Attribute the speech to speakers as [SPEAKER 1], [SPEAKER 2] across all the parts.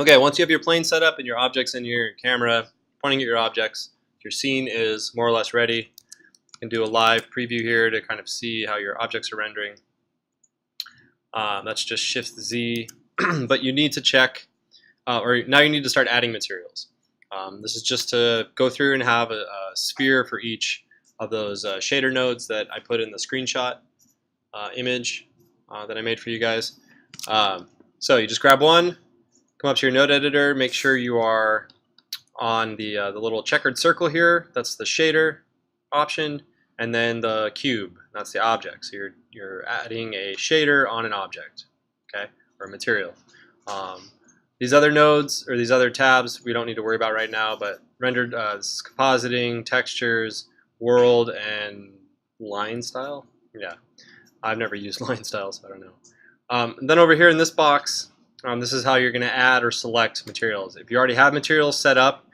[SPEAKER 1] Okay, once you have your plane set up and your objects in your camera pointing at your objects, your scene is more or less ready. You can do a live preview here to kind of see how your objects are rendering. That's just Shift Z, but you need to check, or now you need to start adding materials. This is just to go through and have a sphere for each of those shader nodes that I put in the screenshot image that I made for you guys. So you just grab one, come up to your node editor, make sure you are on the little checkered circle here. That's the shader option, and then the cube. That's the object. So you're adding a shader on an object, okay, or a material. These other nodes or these other tabs we don't need to worry about right now, but rendered this is compositing, textures, world, and line style. Yeah, I've never used line style, so I don't know. Then over here in this box, this is how you're going to add or select materials. If you already have materials set up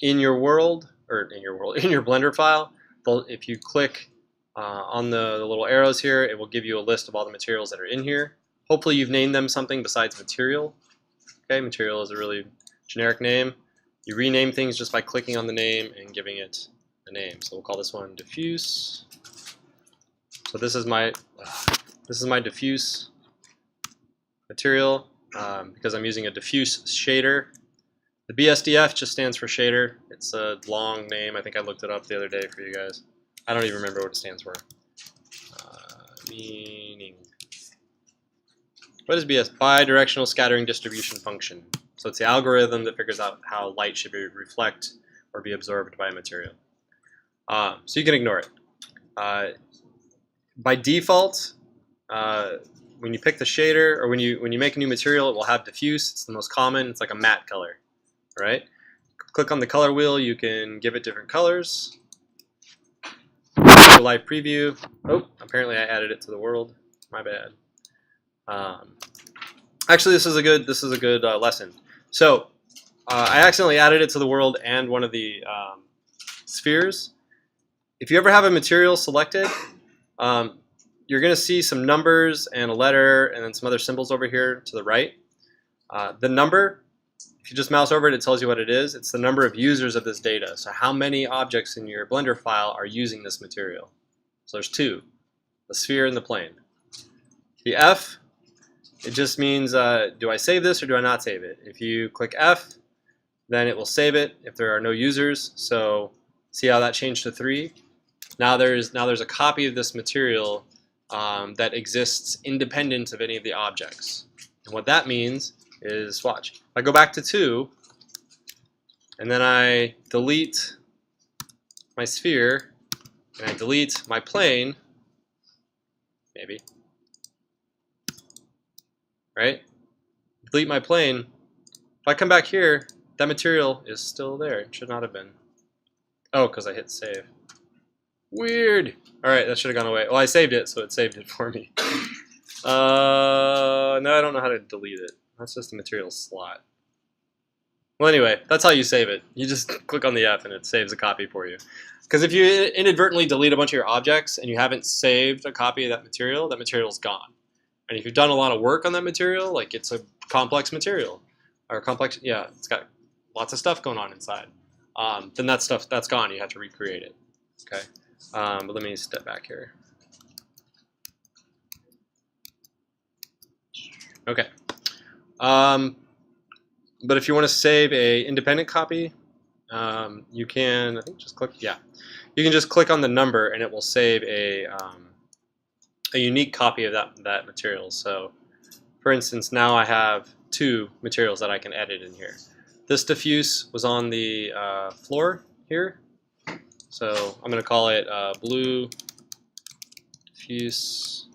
[SPEAKER 1] in your world, or in your Blender file, if you click on the little arrows here, it will give you a list of all the materials that are in here. Hopefully you've named them something besides material. Okay, material is a really generic name. You rename things just by clicking on the name and giving it a name. So we'll call this one diffuse. So this is my diffuse material because I'm using a diffuse shader. The BSDF just stands for shader. It's a long name. I think I looked it up the other day for you guys. I don't even remember what it stands for. Meaning. What is BS? Bidirectional scattering distribution function. So it's the algorithm that figures out how light should be reflect or be absorbed by a material. So you can ignore it. By default, when you pick the shader or when you make a new material, it will have diffuse. It's the most common. It's like a matte color, right? Click on the color wheel. You can give it different colors. Live preview. Oh, apparently I added it to the world. My bad. Actually, this is a good lesson. So I accidentally added it to the world and one of the spheres. If you ever have a material selected, you're going to see some numbers and a letter and then some other symbols over here to the right. The number, if you just mouse over it, it tells you what it is. It's the number of users of this data. So how many objects in your Blender file are using this material? So there's two, the sphere and the plane. The F, it just means do I save this or do I not save it? If you click F, then it will save it if there are no users. So see how that changed to 3? Now there's a copy of this material that exists independent of any of the objects. And what that means is, watch, if I go back to 2, and then I delete my sphere, and I delete my plane, maybe, right? Delete my plane. If I come back here, that material is still there. It should not have been. Oh, because I hit save. Weird. All right, that should have gone away. Well, I saved it, so it saved it for me. No, I don't know how to delete it. That's just a material slot. Well, anyway, that's how you save it. You just click on the F and it saves a copy for you. Because if you inadvertently delete a bunch of your objects and you haven't saved a copy of that material's gone. And if you've done a lot of work on that material, like it's a complex material, or complex, yeah, it's got lots of stuff going on inside, then that stuff, that's gone. You have to recreate it. Okay, but let me step back here. Okay. But if you want to save a independent copy, you can, I think, just click, yeah. You can just click on the number and it will save a unique copy of that material. So, for instance, now I have 2 materials that I can edit in here. This diffuse was on the floor here. So I'm going to call it blue diffuse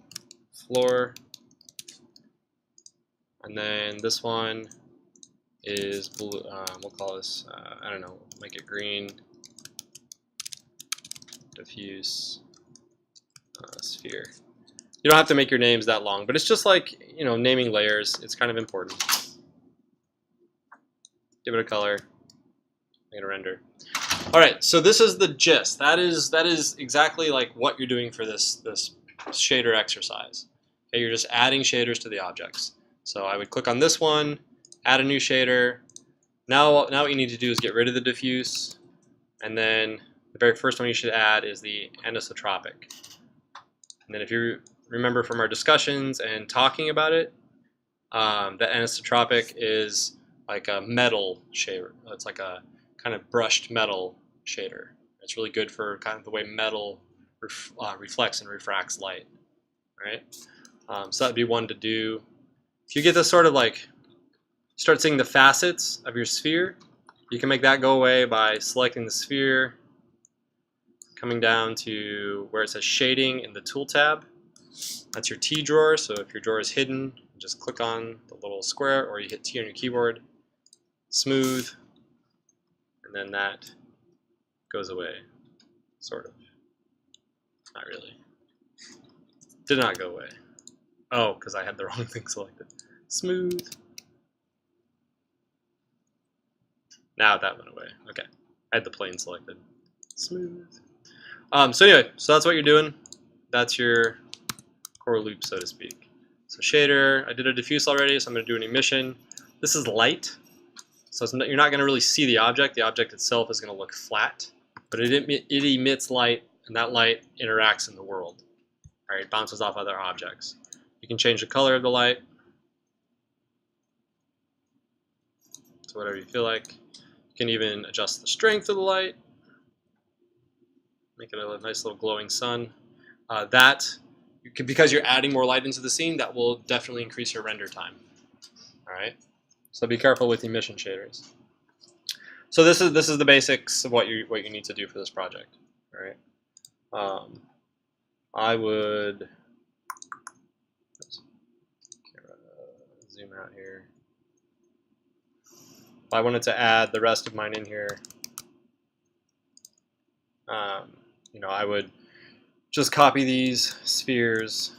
[SPEAKER 1] floor. And then this one is blue, we'll call this, I don't know, make it green, diffuse sphere. You don't have to make your names that long, but it's just like, you know, naming layers. It's kind of important. Give it a color, make it a render. All right, so this is the gist. That is exactly like what you're doing for this shader exercise. Okay, you're just adding shaders to the objects. So I would click on this one, add a new shader. Now what you need to do is get rid of the diffuse, and then the very first one you should add is the anisotropic. And then if you remember from our discussions and talking about it, the anisotropic is like a metal shader. It's like a kind of brushed metal shader. It's really good for kind of the way metal reflects and refracts light, right? So that'd be one to do. If you get this sort of like, start seeing the facets of your sphere, you can make that go away by selecting the sphere, coming down to where it says shading in the tool tab. That's your T drawer, so if your drawer is hidden, just click on the little square, or you hit T on your keyboard, smooth, and then that goes away, sort of. Not really. Did not go away. Oh, because I had the wrong thing selected. Smooth. Now that went away. Okay. I had the plane selected. Smooth. So anyway, so that's what you're doing. That's your core loop, so to speak. So shader, I did a diffuse already, so I'm going to do an emission. This is light, so you're not going to really see the object. The object itself is going to look flat, but it emits light, and that light interacts in the world. All right, it bounces off other objects. You can change the color of the light to whatever you feel like. You can even adjust the strength of the light, make it a nice little glowing sun. Because you're adding more light into the scene, that will definitely increase your render time. All right, so be careful with emission shaders. So this is the basics of what you need to do for this project. All right, I would zoom out here. If I wanted to add the rest of mine in here, you know, I would just copy these spheres.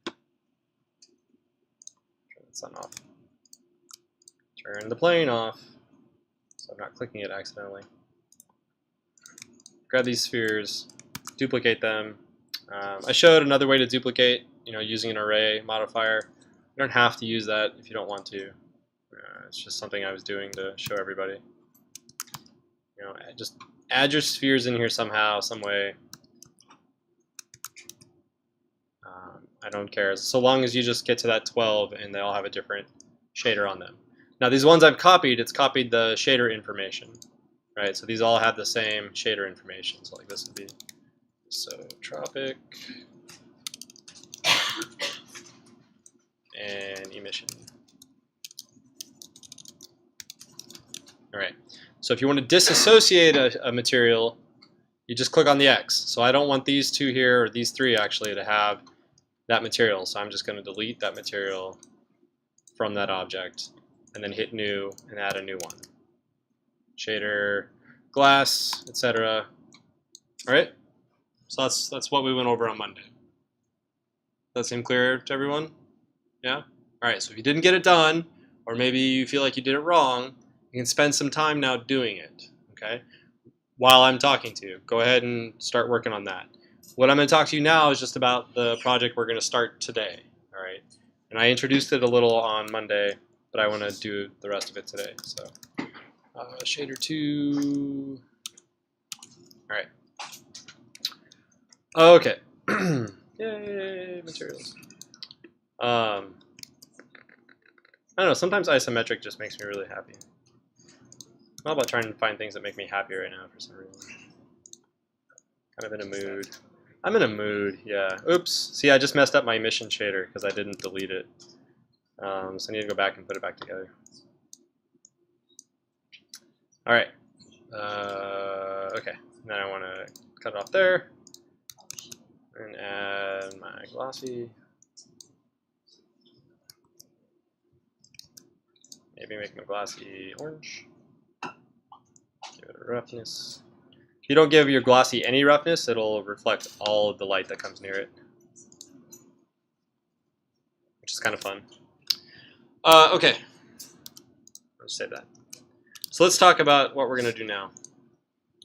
[SPEAKER 1] Turn the sun off. Turn the plane off, so I'm not clicking it accidentally. Grab these spheres, duplicate them. I showed another way to duplicate, you know, using an array modifier. You don't have to use that if you don't want to. It's just something I was doing to show everybody. You know, just add your spheres in here somehow, some way. I don't care, so long as you just get to that 12 and they all have a different shader on them. Now these ones I've copied, it's copied the shader information, right? So these all have the same shader information. So like this would be isotropic and emission. All right. So if you want to disassociate a material, you just click on the X. So I don't want these two here, or these three actually, to have that material. So I'm just going to delete that material from that object, and then hit new and add a new one. Shader, glass, etc. All right. So that's what we went over on Monday. Does that seem clear to everyone? Yeah? All right. So if you didn't get it done, or maybe you feel like you did it wrong, you can spend some time now doing it, okay? While I'm talking to you, go ahead and start working on that. What I'm going to talk to you now is just about the project we're going to start today, all right? And I introduced it a little on Monday, but I want to do the rest of it today. So, shader 2. All right. Okay. Yay, materials. I don't know. Sometimes isometric just makes me really happy. I'm all about trying to find things that make me happy right now for some reason. Kind of in a mood. I'm in a mood, yeah. Oops. See, I just messed up my emission shader because I didn't delete it. So I need to go back and put it back together. All right. Okay. Now I want to cut it off there and add my glossy. Maybe make my glossy orange. Give it a roughness. If you don't give your glossy any roughness, it'll reflect all of the light that comes near it, which is kind of fun. Okay, let's save that. So let's talk about what we're going to do now,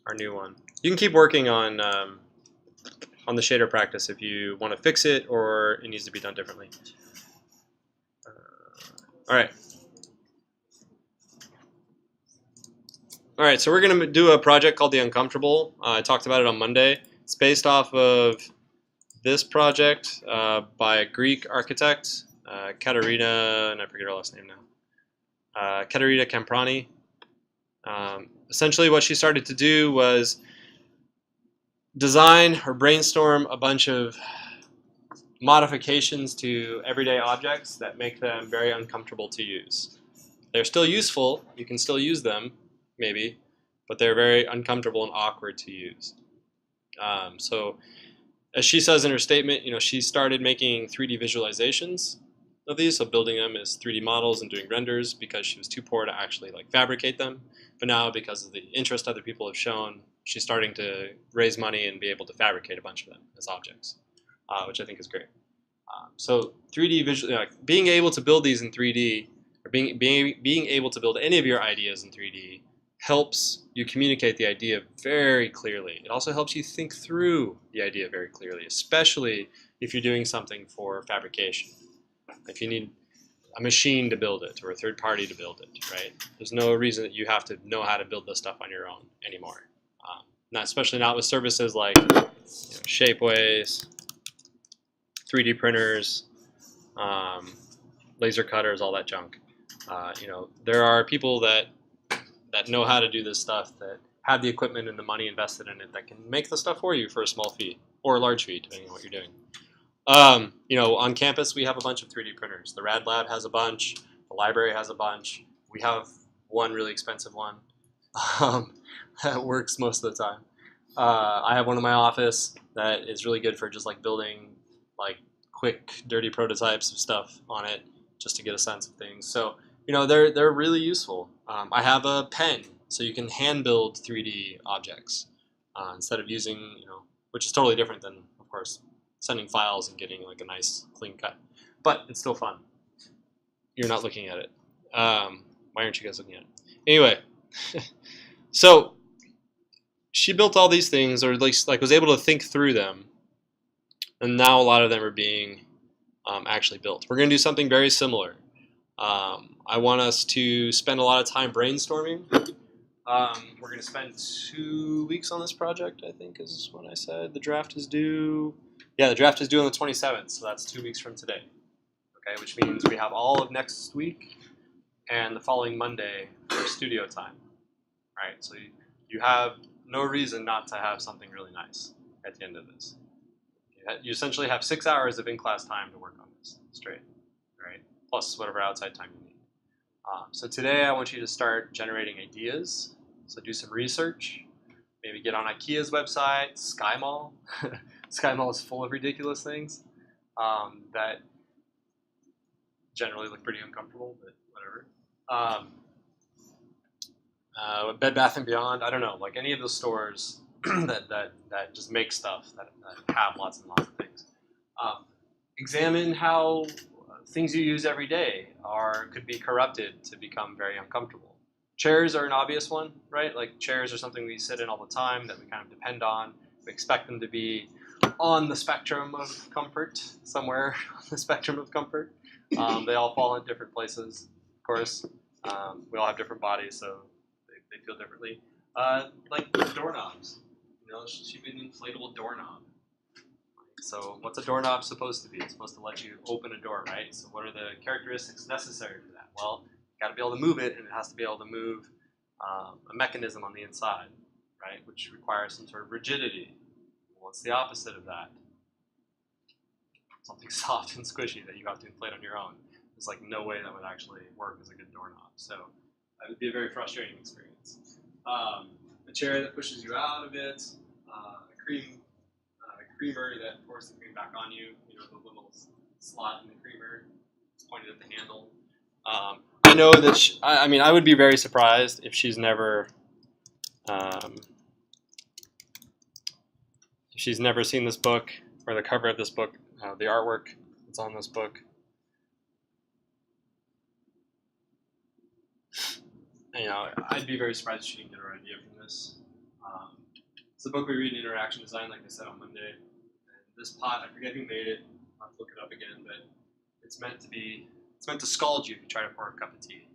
[SPEAKER 1] our new one. You can keep working on the shader practice if you want to fix it or it needs to be done differently. All right. All right, so we're going to do a project called The Uncomfortable. I talked about it on Monday. It's based off of this project by a Greek architect, Katerina, and I forget her last name now, Katerina Camprani. Essentially, what she started to do was design or brainstorm a bunch of modifications to everyday objects that make them very uncomfortable to use. They're still useful, you can still use them, maybe, but they're very uncomfortable and awkward to use. So, as she says in her statement, she started making 3D visualizations of these, so building them as 3D models and doing renders because she was too poor to actually fabricate them. But now, because of the interest other people have shown, she's starting to raise money and be able to fabricate a bunch of them as objects, which I think is great. So 3D visual, being able to build these in 3D, or being able to build any of your ideas in 3D, helps you communicate the idea very clearly. It also helps you think through the idea very clearly, especially if you're doing something for fabrication. If you need a machine to build it or a third party to build it, right? There's no reason that you have to know how to build this stuff on your own anymore. Especially not with services like Shapeways, 3D printers, laser cutters, all that junk. There are people that know how to do this stuff, that have the equipment and the money invested in it, that can make the stuff for you for a small fee or a large fee, depending on what you're doing. On campus, we have a bunch of 3D printers. The Rad Lab has a bunch. The library has a bunch. We have one really expensive one that works most of the time. I have one in my office that is really good for just building quick, dirty prototypes of stuff on it, just to get a sense of things. So they're really useful. I have a pen, so you can hand build 3D objects instead of using, which is totally different than, of course, sending files and getting a nice clean cut. But it's still fun. You're not looking at it. Why aren't you guys looking at it? Anyway, so she built all these things, or at least was able to think through them, and now a lot of them are being actually built. We're going to do something very similar. I want us to spend a lot of time brainstorming. We're going to spend 2 weeks on this project, I think is what I said. The draft is due. Yeah, the draft is due on the 27th, so that's 2 weeks from today. Okay, which means we have all of next week and the following Monday for studio time. Right, so you have no reason not to have something really nice at the end of this. You essentially have 6 hours of in-class time to work on this straight, right? Plus whatever outside time you need. So today I want you to start generating ideas. So do some research. Maybe get on IKEA's website, SkyMall. SkyMall is full of ridiculous things that generally look pretty uncomfortable, but whatever. Bed Bath & Beyond, I don't know, any of those stores that just make stuff, that have lots and lots of things. Examine how things you use every day could be corrupted to become very uncomfortable. Chairs are an obvious one, right? Chairs are something we sit in all the time that we kind of depend on. We expect them to be on the spectrum of comfort, somewhere on the spectrum of comfort. They all fall in different places, of course. We all have different bodies, so they feel differently. Doorknobs. She'd be an inflatable doorknob. So what's a doorknob supposed to be? It's supposed to let you open a door, right? So what are the characteristics necessary for that? Well, you got to be able to move it, and it has to be able to move a mechanism on the inside, right? Which requires some sort of rigidity. What's the opposite of that? Something soft and squishy that you have to inflate on your own. There's no way that would actually work as a good doorknob. So that would be a very frustrating experience. A chair that pushes you out a bit, a creamer that pours the cream back on you, the little slot in the creamer, it's pointed at the handle. I know that I would be very surprised if she's never seen this book, or the cover of this book, the artwork that's on this book. I'd be very surprised if she didn't get her idea from this. It's a book we read in Interaction Design, like I said, on Monday. And this pot, I forget who made it. I'll have to look it up again, but it's meant to be It's meant to scald you if you try to pour a cup of tea.